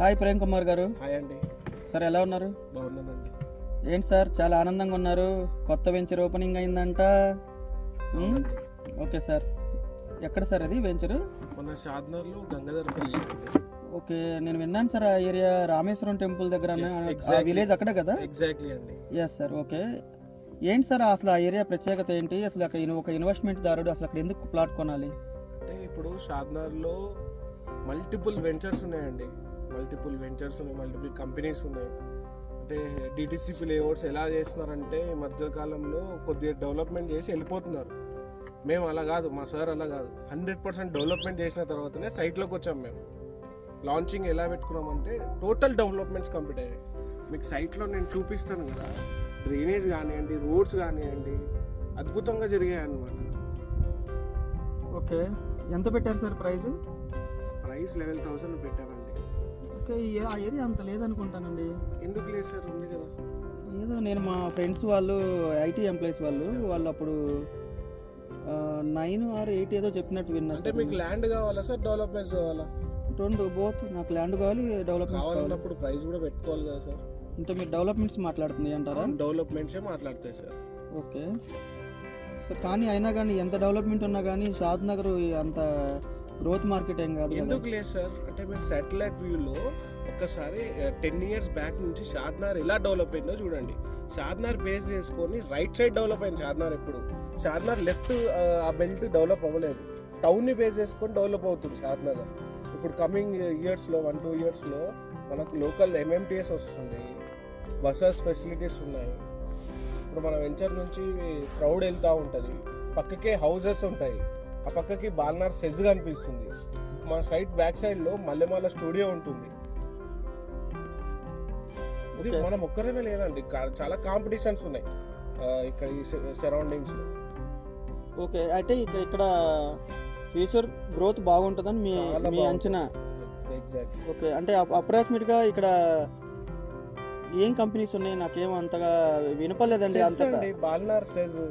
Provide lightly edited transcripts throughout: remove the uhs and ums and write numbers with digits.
Hi Prem Kumar గారు. Hi అండి. Sir ఎలా ఉన్నారు? బాగున్నానండి. ఏంటి సార్ చాలా ఆనందంగా ఉన్నారు, కొత్త వెంచర్ ఓపెనింగ్ అయిందంట. ఓకే సార్, ఎక్కడ సార్ అది వెంచరు? మన షాద్నగర్లో గంగాధరపల్లి. ఓకే, నేను విన్నాను సార్ ఆ ఏరియా రామేశ్వరం టెంపుల్ దగ్గర విలేజ్ అక్కడే కదా? ఎగ్జాక్ట్లీ అండి. Yes sir. ఓకే, ఏంటి సార్ అసలు ఆ ఏరియా ప్రత్యేకత ఏంటి? అసలు అక్కడ ఒక ఇన్వెస్ట్మెంట్ దారుడు అసలు అక్కడ ఎందుకు ప్లాట్ కొనాలి? అంటే ఇప్పుడు షాద్నగర్లో మల్టిపుల్ వెంచర్స్ ఉన్నాయండి, మల్టిపుల్ కంపెనీస్ ఉన్నాయి. అంటే డిటిసిపి లేఅవుట్స్ ఎలా చేస్తున్నారంటే ఈ మధ్యకాలంలో కొద్దిగా డెవలప్మెంట్ చేసి వెళ్ళిపోతున్నారు. మేము అలా కాదు, మా సార్ అలా కాదు, 100% డెవలప్మెంట్ చేసిన తర్వాతనే సైట్లోకి వచ్చాం. మేము లాంచింగ్ ఎలా పెట్టుకున్నామంటే టోటల్ డెవలప్మెంట్స్ కంప్లీట్ అయ్యాయి. మీకు సైట్లో నేను చూపిస్తాను కదా, డ్రైనేజ్ కానివ్వండి, రోడ్స్ కానివ్వండి, అద్భుతంగా జరిగాయి అన్నమాట. ఓకే, ఎంత పెట్టారు సార్ ప్రైస్? 11,000 పెట్టామండి. ఓకే, ఆ ఏరియా అంత లేదనుకుంటానండి. ఎందుకు లేదు సార్, ఉంది కదా. ఏదో నేను మా ఫ్రెండ్స్ వాళ్ళు ఐటీ ఎంప్లాయీస్ వాళ్ళు అప్పుడు 9 or 8 ఏదో చెప్పినట్టు విన్నా. అంటే మీకు ల్యాండ్ కావాలా సార్, డెవలప్మెంట్స్ కావాలా? రెండు, బోత్. నాకు ల్యాండ్ కావాలి, డెవలప్మెంట్స్ కావాలన్నప్పుడు ప్రైస్ కూడా పెట్టుకోవాలి కదా సార్. అంటే మీరు డెవలప్మెంట్స్ మాట్లాడుతుంది అంటారా? డెవలప్మెంట్సే మాట్లాడతాయి సార్. ఓకే సో కానీ అయినా కానీ ఎంత డెవలప్మెంట్ ఉన్నా కానీ షాద్నగర్ అంత గ్రోత్ మార్కెట్ ఏం కాదు. ఎందుకు లేదు సార్, అంటే మీరు శాటిలైట్ వ్యూలో ఒక్కసారి 10 years బ్యాక్ నుంచి షాద్నగర్ ఎలా డెవలప్ అయిందో చూడండి. షాద్నగర్ బేస్ చేసుకొని రైట్ సైడ్ డెవలప్ అయింది షాద్నగర్. ఎప్పుడు షాద్నగర్ లెఫ్ట్ ఆ బెల్ట్ డెవలప్ అవ్వలేదు, టౌన్ని బేస్ చేసుకొని డెవలప్ అవుతుంది షాద్నగర్. ఇప్పుడు కమింగ్ ఇయర్స్లో 1-2 yearsలో మనకు లోకల్ MMTS వస్తుంది, బసెస్ ఫెసిలిటీస్ ఉన్నాయి. ఇప్పుడు మన వెంచర్ నుంచి క్రౌడ్ వెళ్తూ ఉంటుంది, పక్కకే హౌజెస్ ఉంటాయి, ఆ పక్కకి బాల్నార్ సెజ్ కనిపిస్తుంది. మా సైట్ బ్యాక్ సైడ్లో మల్లెమాల స్టూడియో ఉంటుంది. ఇది మనం ఒక్కరైనా లేదండి, చాలా కాంపిటీషన్స్ ఉన్నాయి ఇక్కడ ఈ సరౌండింగ్స్లో. ఓకే, అయితే ఇక్కడ ఫ్యూచర్ గ్రోత్ బాగుంటుందని మీ అంచనా? ఎగ్జాక్ట్. ఓకే, అంటే అప్రాక్సిమేట్గా ఇక్కడ ఏం కంపెనీస్ ఉన్నాయి? నాకేం అంతగా వినపలేదండి. బాల్నార్ సెజ్,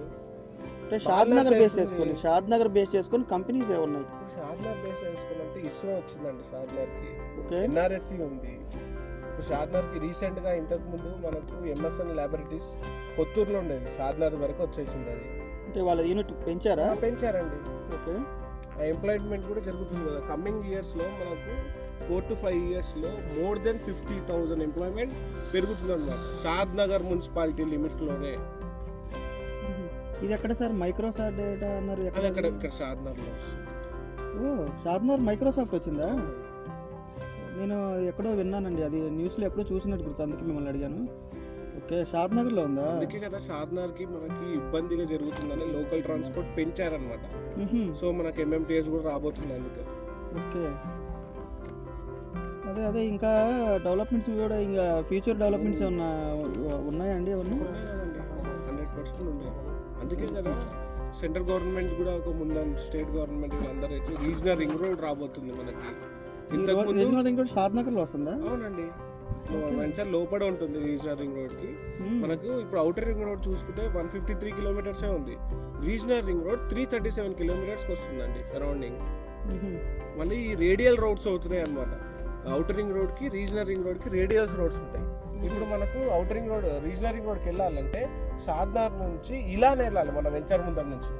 షాద్నగర్ బేస్ చేసుకొని కంపెనీస్ ఏమున్నాయి? షాద్నగర్ బేస్ చేసుకుని అంటే ఇస్రో వచ్చిందండి షాద్నగర్కి. ఓకే, NRSC ఉంది. ఇప్పుడు షాద్నగర్కి రీసెంట్గా ఇంతకు ముందు మనకు MSN ల్యాబొరేటరీస్ కొత్తూరులో ఉండేది, షాద్నగర్ వరకు వచ్చేసింది అది. అంటే వాళ్ళ యూనిట్ పెంచారండి. ఓకే, ఎంప్లాయ్మెంట్ కూడా జరుగుతుంది కదా. కమింగ్ ఇయర్స్లో మనకు 4 to 5 yearsలో more than 50,000 ఎంప్లాయ్మెంట్ పెరుగుతుంది అన్నమాట షాద్నగర్ మున్సిపాలిటీ లిమిట్లోనే. ఇది ఎక్కడ సార్? మైక్రోసాఫ్ట్ డేటా అన్నారు ఇక్కడ షాద్నగర్లో. ఓ, షాద్నగర్ మైక్రోసాఫ్ట్ వచ్చిందా? నేను ఎక్కడో విన్నానండి, అది న్యూస్లో ఎక్కడో చూసినట్టు గుర్తు, అందుకే మిమ్మల్ని అడిగాను. ఓకే, షాద్నగర్లో ఉందా? అందుకే కదా షాద్నగర్కి మనకి ఇబ్బందిగా జరుగుతుందని లోకల్ ట్రాన్స్పోర్ట్ పెంచారనమాట. సో మనకి MMTS కూడా రాబోతుంది అందుకే. ఓకే, అదే ఇంకా డెవలప్మెంట్స్ కూడా, ఇంకా ఫ్యూచర్ డెవలప్మెంట్స్ ఏమన్నా ఉన్నాయండి? 100% ఉన్నాయి. అందుకే కదా సెంట్రల్ గవర్నమెంట్ కూడా ఒక ముందు స్టేట్ గవర్నమెంట్ అందరూ వచ్చి రీజనల్ రింగ్ రోడ్ రాబోతుంది మనకి. రీజనల్ రింగ్ రోడ్ షాద్నగర్లో వస్తుందా? అవునండి, వెంచర్ లోపల ఉంటుంది రీజనల్ రింగ్ రోడ్కి. మనకు ఇప్పుడు అవుటర్ రింగ్ రోడ్ చూసుకుంటే 153 kilometers ఉంది, రీజనల్ రింగ్ రోడ్ 337 kilometers వస్తుందండి సరౌండింగ్. మళ్ళీ ఈ రేడియల్ రోడ్స్ అవుతున్నాయి అనమాట. అవుటర్ రింగ్ రోడ్కి, రీజనల్ రింగ్ రోడ్కి రేడియల్స్ రోడ్స్ ఉంటాయి. ఇప్పుడు మనకు outer ring road, regional ring రోడ్కి వెళ్ళాలంటే షాద్నగర్ నుంచి ఇలానే వెళ్ళాలి మన వెంచర్ ముందర నుంచి.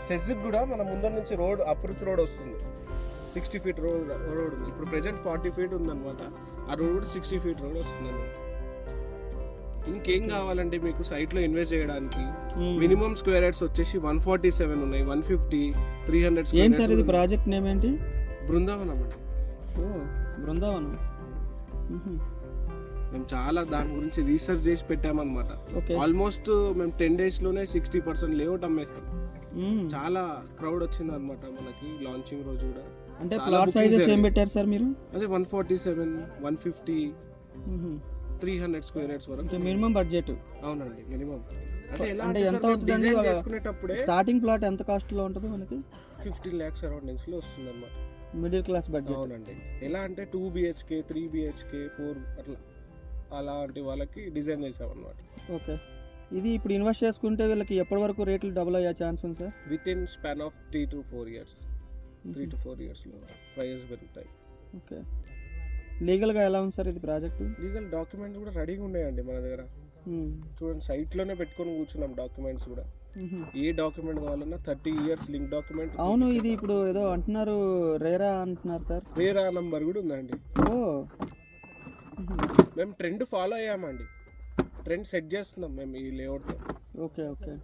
సెజ్కి కూడా మన ముందర నుంచి రోడ్ అప్రోచ్ రోడ్ వస్తుంది, 60 feet రోడ్ ఉంది. ఇప్పుడు ప్రెజెంట్ 40 feet ఉందన్నమాట, ఆ రోడ్ 60 feet రోడ్ వస్తుంది అనమాట. ఇంకేం కావాలంటే మీకు సైట్లో ఇన్వెస్ట్ చేయడానికి మినిమం స్క్వేర్ యార్డ్స్ వచ్చేసి 147 ఉన్నాయి, 150, 300 స్క్వేర్ యార్డ్స్. ప్రాజెక్ట్ నేమ్ ఏంటి? బృందావనం అండి. బృందావనం. మేము చాలా దాని గురించి రీసెర్చ్ చేసి పెట్టామన్నమాట. ఆల్మోస్ట్ మేము 10 daysలోనే 60% లేఅవుట్ అమ్మేసాం. చాలా క్రౌడ్ వచ్చింది అనమాట మనకి లాంచింగ్ రోజు కూడా. అంటే ప్లాట్ సైజెస్ ఏం పెట్టారు సార్ మీరు? అదే 147, 150, 300 స్క్వేర్ యార్డ్స్ వరకు మినిమం బడ్జెట్. అవునండి, మినిమం. అంటే ఎలా అంటే ఎంత అవుతుంది చేసుకునేటప్పుడే స్టార్టింగ్ ప్లాట్ ఎంత కాస్ట్ లో ఉంటుంది మనకి? 15 lakhs సరౌండింగ్స్ లో వస్తుంది అనమాట, మిడిల్ క్లాస్ బడ్జెట్. అవునండి. ఎలా అంటే 2 BHK, 3 BHK, 4 అట్లా అలాంటి వాళ్ళకి డిజైన్ చేసాం అనమాట. ఓకే, ఇది ఇప్పుడు ఇన్వెస్ట్ చేసుకుంటే వీళ్ళకి ఎప్పటి వరకు రేట్లు డబుల్ అయ్యే ఛాన్స్ ఉంది sir? Within span of 3 to 4 years, 3 to 4 yearsలో ప్రైజెస్ పెరుగుతాయి. ఓకే. లీగల్గా ఎలా ఉంది సార్ ఇది ప్రాజెక్టు? లీగల్ డాక్యుమెంట్స్ కూడా రెడీగా ఉన్నాయండి మన దగ్గర. చూడండి, సైట్లోనే పెట్టుకొని కూర్చున్నాం డాక్యుమెంట్స్ కూడా. ఏ డాక్యుమెంట్ కావాలన్నా 30 years లింక్ డాక్యుమెంట్. అవును, ఇది ఇప్పుడు ఏదో అంటున్నారు రేరా అంటున్నారు సార్. రేరా నంబర్ కూడా ఉందండి. ఓ, మేము ట్రెండ్ ఫాలో అయ్యామండి, ట్రెండ్ సెట్ చేస్తున్నాం మేము ఈ లేఅవుట్తో. Okay okay.